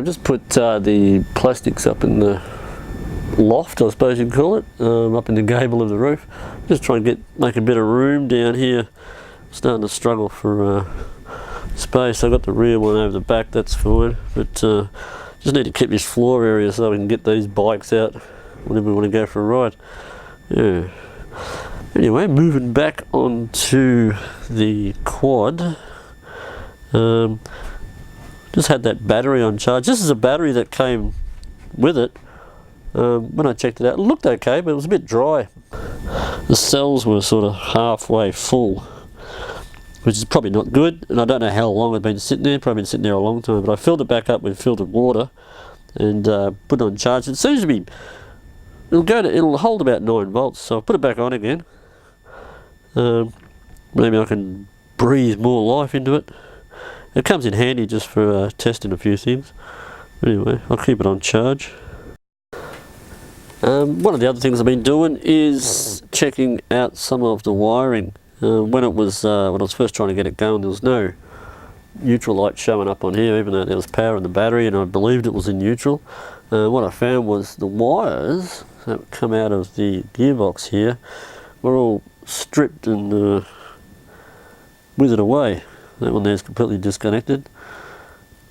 I've just put the plastics up in the loft, I suppose you'd call it, up in the gable of the roof. Just try and make a bit of room down here. I'm starting to struggle for space. I've got the rear one over the back, that's fine, but just need to keep this floor area so we can get these bikes out whenever we want to go for a ride. Yeah. Anyway, moving back onto the quad. Just had that battery on charge. This is a battery that came with it. When I checked it out, it looked okay, but it was a bit dry. The cells were sort of halfway full, which is probably not good, and I don't know how long it's been sitting there. Probably been sitting there a long time, but I filled it back up with filtered water and put it on charge. It seems to be, it'll hold about 9 volts, so I'll put it back on again. Maybe I can breathe more life into it. It comes in handy just for testing a few things. Anyway, I'll keep it on charge. One of the other things I've been doing is checking out some of the wiring. When I was first trying to get it going, there was no neutral light showing up on here, even though there was power in the battery, and I believed it was in neutral. What I found was the wires that come out of the gearbox here were all stripped and withered away. That one there is completely disconnected.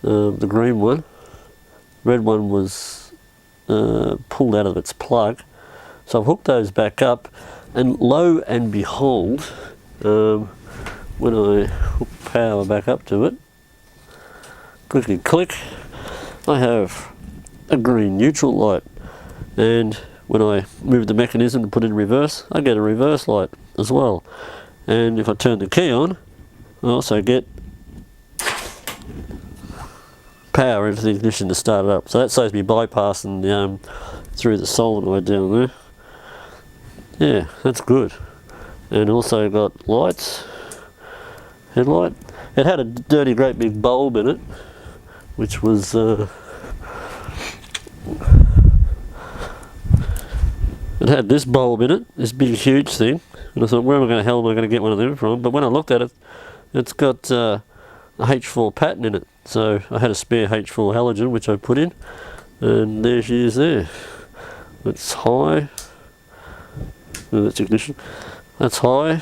The green one. Red one was pulled out of its plug. So I've hooked those back up, and lo and behold, when I hook power back up to it, clickety click, I have a green neutral light. And when I move the mechanism and put it in reverse, I get a reverse light as well. And if I turn the key on, I also get power into the ignition to start it up. So that saves me bypassing through the solenoid down there. Yeah, that's good. And also got lights, headlight. It had a dirty great big bulb in it, which was it had this bulb in it, this big huge thing, and I thought, where am I going to get one of them from? But when I looked at it, it's got a H4 pattern in it, so I had a spare H4 halogen which I put in, and there she is there. It's high, oh, that's ignition, that's high,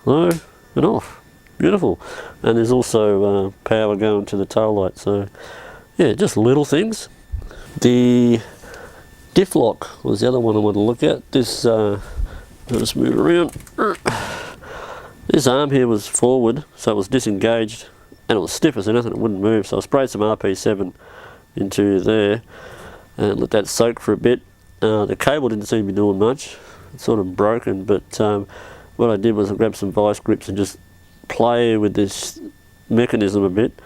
low and off. Beautiful. And there's also power going to the tail light, so yeah, just little things. The diff lock was the other one I wanted to look at. This, I'll just move around. This arm here was forward, so it was disengaged, and it was stiff as anything, it wouldn't move. So I sprayed some RP7 into there and let that soak for a bit. The cable didn't seem to be doing much. It's sort of broken, but what I did was I grabbed some vice grips and just play with this mechanism a bit,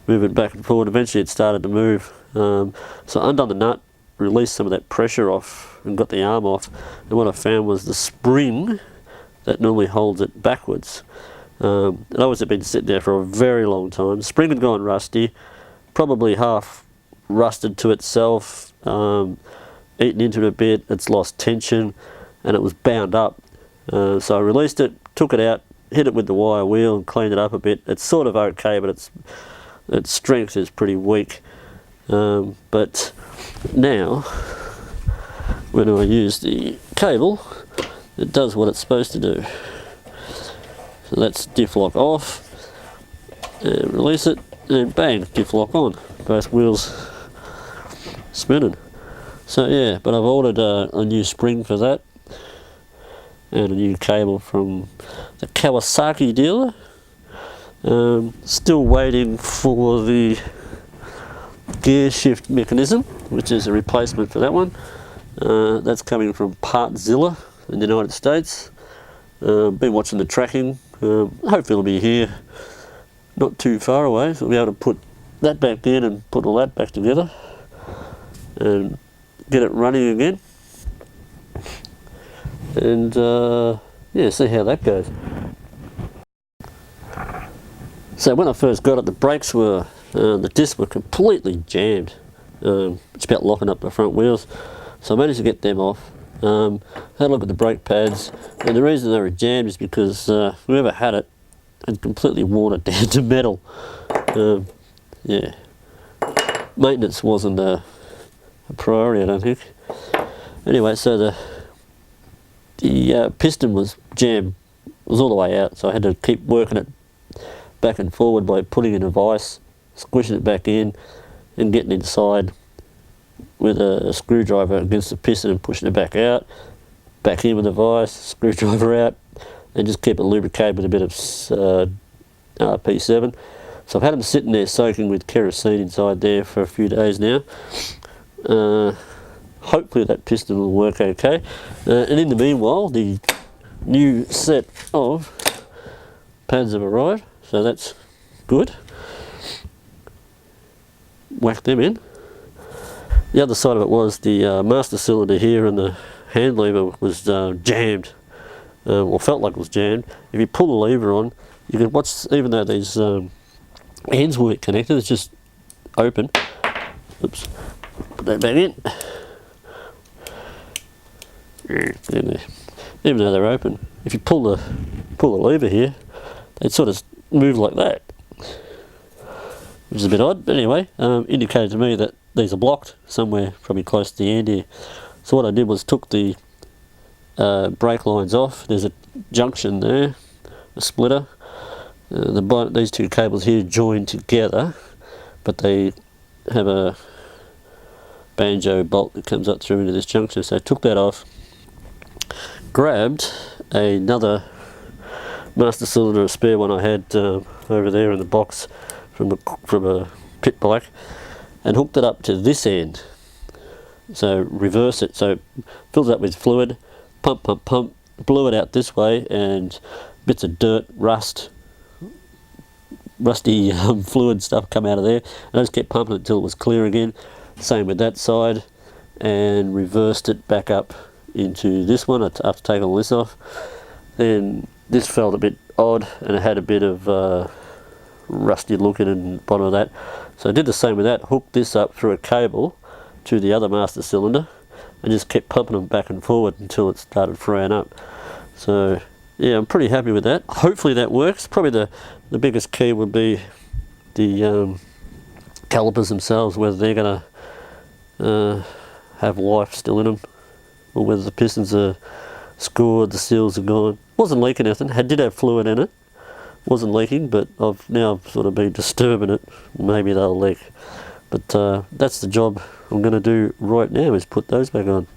move it back and forward. Eventually it started to move. So I undone the nut, released some of that pressure off and got the arm off, and what I found was the spring that normally holds it backwards. It always had been sitting there for a very long time. The spring had gone rusty, probably half rusted to itself, eaten into it a bit, it's lost tension, and it was bound up. So I released it, took it out, hit it with the wire wheel and cleaned it up a bit. It's sort of okay, but its strength is pretty weak. But now, when I use the cable, it does what it's supposed to do. So that's diff lock off, and release it, and bang, diff lock on. Both wheels spinning. So yeah, but I've ordered a new spring for that, and a new cable from the Kawasaki dealer. Still waiting for the gear shift mechanism, which is a replacement for that one. That's coming from Partzilla in the United States. Been watching the tracking. Hopefully it'll be here not too far away, so we'll be able to put that back in and put all that back together and get it running again. And yeah, see how that goes. So when I first got it, the brakes were, the discs were completely jammed. It's about locking up the front wheels. So I managed to get them off. Had a look at the brake pads, and the reason they were jammed is because whoever had it had completely worn it down to metal. Yeah. maintenance wasn't a priority, I don't think. Anyway, so the piston was jammed, it was all the way out, so I had to keep working it back and forward by putting in a vise, squishing it back in, and getting inside with a screwdriver against the piston and pushing it back out, back in with a vise, screwdriver out, and just keep it lubricated with a bit of RP7. So I've had them sitting there soaking with kerosene inside there for a few days now. Hopefully that piston will work okay. And in the meanwhile, the new set of pads have arrived, so that's good. Whack them in. The other side of it was the master cylinder here and the hand lever was jammed, or felt like it was jammed. If you pull the lever on, you can watch, even though these ends weren't connected, it's just open. Oops, put that back in. Even though they're open, if you pull the lever here, they sort of move like that, which is a bit odd, but anyway, indicated to me that these are blocked somewhere probably close to the end here. So what I did was took the brake lines off. There's a junction there, a splitter. These two cables here join together, but they have a banjo bolt that comes up through into this junction. So I took that off, grabbed another master cylinder, a spare one I had over there in the box from a pit bike, and hooked it up to this end. So reverse it, so it fills up with fluid, pump, blew it out this way, and bits of dirt, rusty fluid stuff come out of there, and I just kept pumping it until it was clear again. Same with that side, and reversed it back up into this one after taking all this off. Then this felt a bit odd, and it had a bit of rusty looking in the bottom of that. So I did the same with that, hooked this up through a cable to the other master cylinder, and just kept pumping them back and forward until it started fraying up. So yeah, I'm pretty happy with that. Hopefully that works. Probably the biggest key would be the calipers themselves, whether they're going to have life still in them, or whether the pistons are scored, the seals are gone. Wasn't leaking anything, did have fluid in it, wasn't leaking, but I've now sort of been disturbing it. Maybe they'll leak. But that's the job I'm going to do right now, is put those back on.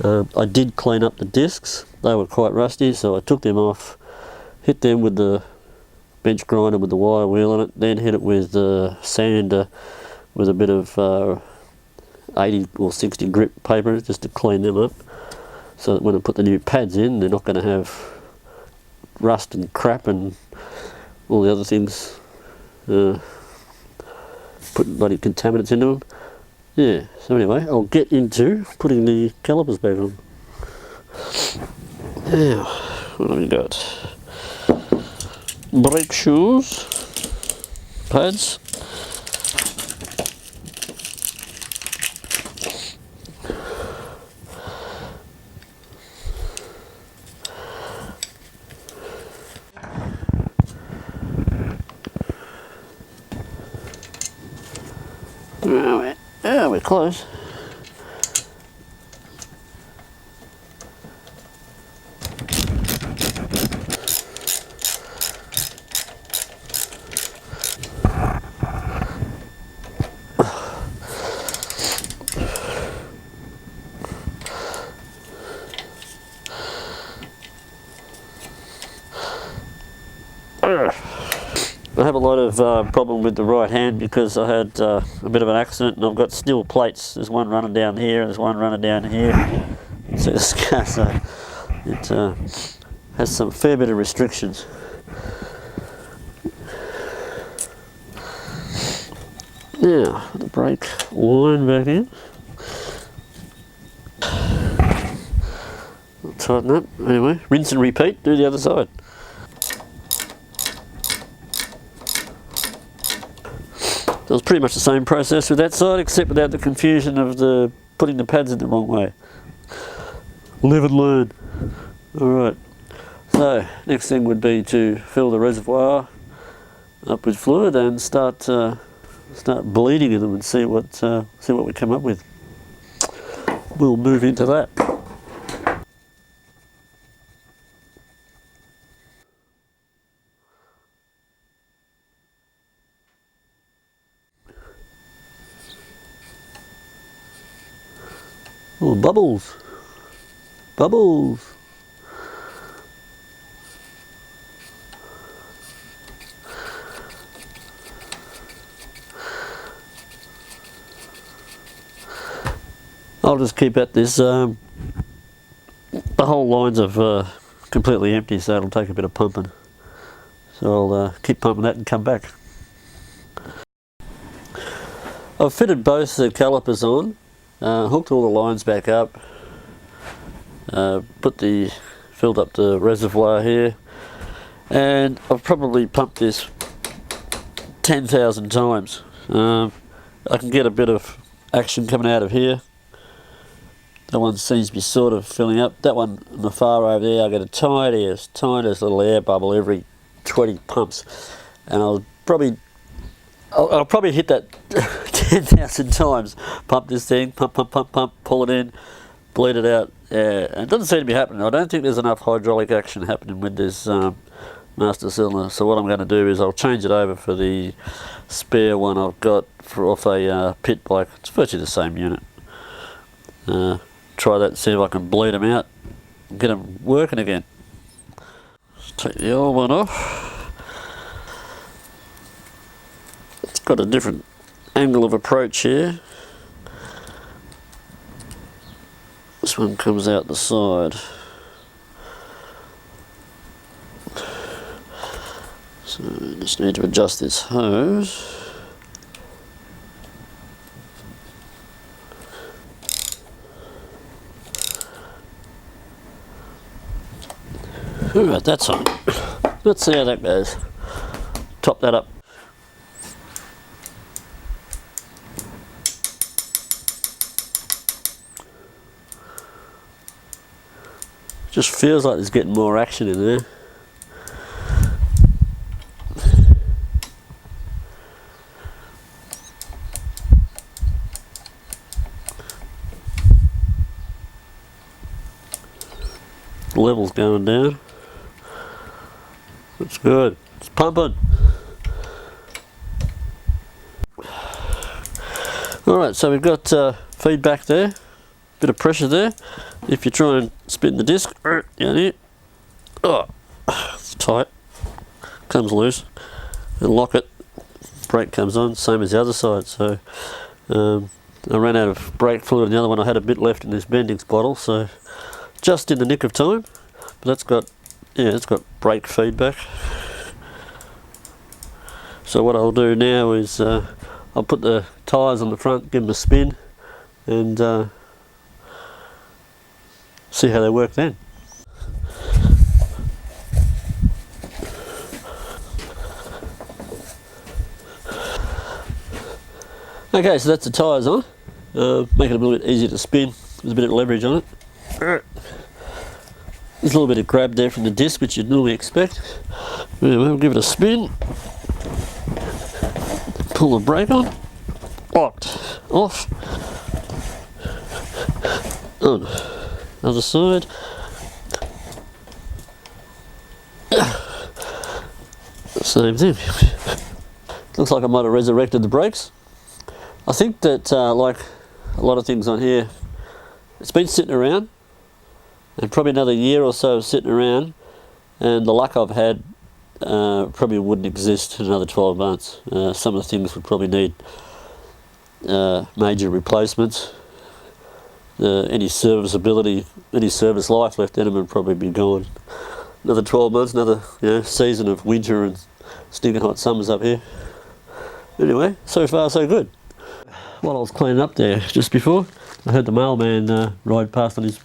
I did clean up the discs. They were quite rusty, so I took them off, hit them with the bench grinder with the wire wheel on it, then hit it with the sander with a bit of 80 or 60 grit paper just to clean them up, so that when I put the new pads in, they're not going to have rust and crap and all the other things, putting bloody contaminants into them. Yeah, so anyway, I'll get into putting the calipers back on. Now, what have we got? Brake shoes, pads. We're close. I have a lot of problem with the right hand because I had a bit of an accident, and I've got steel plates. There's one running down here, and there's one running down here. So the scar, so it has some fair bit of restrictions. Now, the brake line back in. I'll tighten up. Anyway, rinse and repeat, do the other side. So it was pretty much the same process with that side, except without the confusion of the putting the pads in the wrong way. Live and learn. Alright, so next thing would be to fill the reservoir up with fluid and start start bleeding in them and see what we come up with. We'll move into that. Oh, bubbles! Bubbles! I'll just keep at this. The whole lines are completely empty, so it'll take a bit of pumping. So I'll keep pumping that and come back. I've fitted both the calipers on, hooked all the lines back up, filled up the reservoir here, and I've probably pumped this 10,000 times. I can get a bit of action coming out of here. That one seems to be sort of filling up. That one on the far over there, I get a tiniest little air bubble every 20 pumps, and I'll probably hit that 10,000 times. Pump this thing, pump, pull it in, bleed it out. Yeah, and it doesn't seem to be happening. I don't think there's enough hydraulic action happening with this master cylinder. So what I'm going to do is I'll change it over for the spare one I've got off a pit bike. It's virtually the same unit. Try that and see if I can bleed them out and get them working again. Let's take the old one off. It's got a different angle of approach here. This one comes out the side. So just need to adjust this hose. Alright, that's on. Let's see how that goes. Top that up. Just feels like there's getting more action in there. The level's going down. It's good. It's pumping. Alright, so we've got feedback there. Bit of pressure there. If you try and spin the disc down here, oh, it's tight, comes loose, and lock it, brake comes on, same as the other side. So I ran out of brake fluid in the other one. I had a bit left in this Bendix bottle, so just in the nick of time. But that's got, yeah, it's got brake feedback. So what I'll do now is I'll put the tyres on the front, give them a spin, and see how they work then. Okay, so that's the tyres on. Make it a little bit easier to spin. There's a bit of leverage on it. There's a little bit of grab there from the disc, which you'd normally expect. Anyway, we'll give it a spin. Pull the brake on. Locked. Off. On. Other side. Same thing. Looks like I might have resurrected the brakes. I think that like a lot of things on here, it's been sitting around, and probably another year or so of sitting around, and the luck I've had probably wouldn't exist in another 12 months. Some of the things would probably need major replacements. Any serviceability, any service life left in them would probably be gone. Another 12 months, another season of winter and stinking hot summers up here. Anyway, so far so good. While I was cleaning up there just before, I heard the mailman ride past on his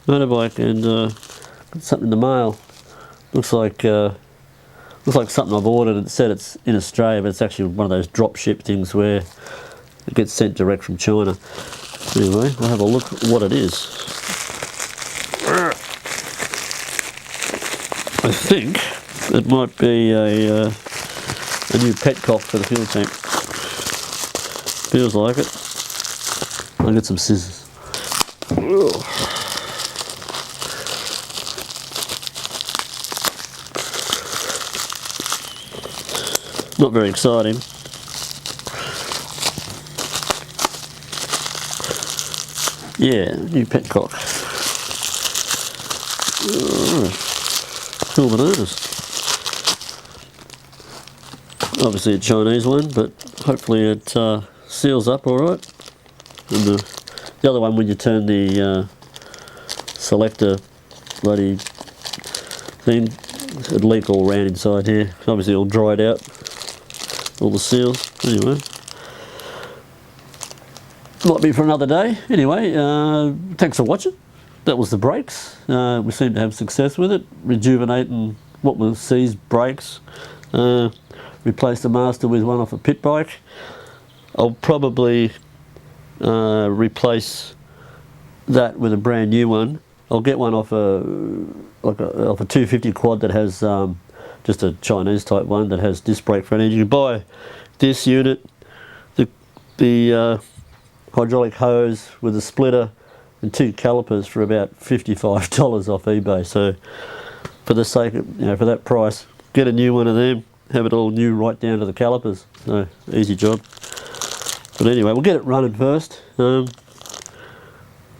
motorbike and got something in the mail. Looks like something I've ordered. It said it's in Australia, but it's actually one of those drop ship things where it gets sent direct from China. Anyway, we'll have a look at what it is. I think it might be a new petcock for the fuel tank. Feels like it. I'll get some scissors. Ugh. Not very exciting. Yeah, new petcock. Cool bananas. Obviously a Chinese one, but hopefully it seals up alright. And the other one, when you turn the selector bloody thing, it'd leak all around inside here. Obviously all dried out, all the seals. Anyway, might be for another day. Anyway, thanks for watching. That was the brakes. We seem to have success with it, rejuvenating what was seized brakes. Replaced the master with one off a pit bike. I'll probably replace that with a brand new one. I'll get one off a 250 quad that has just a Chinese type one that has disc brake front end. You can buy this unit, the hydraulic hose with a splitter and 2 calipers for about $55 off eBay. So for the sake of, for that price, get a new one of them, have it all new right down to the calipers. So easy job. But anyway, we'll get it running first and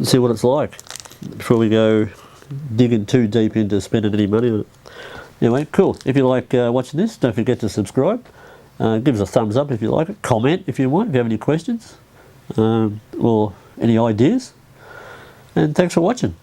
see what it's like before we go digging too deep into spending any money on it. Anyway, cool. If you like watching this, don't forget to subscribe. Give us a thumbs up if you like it. Comment if you want, if you have any questions or any ideas. And thanks for watching.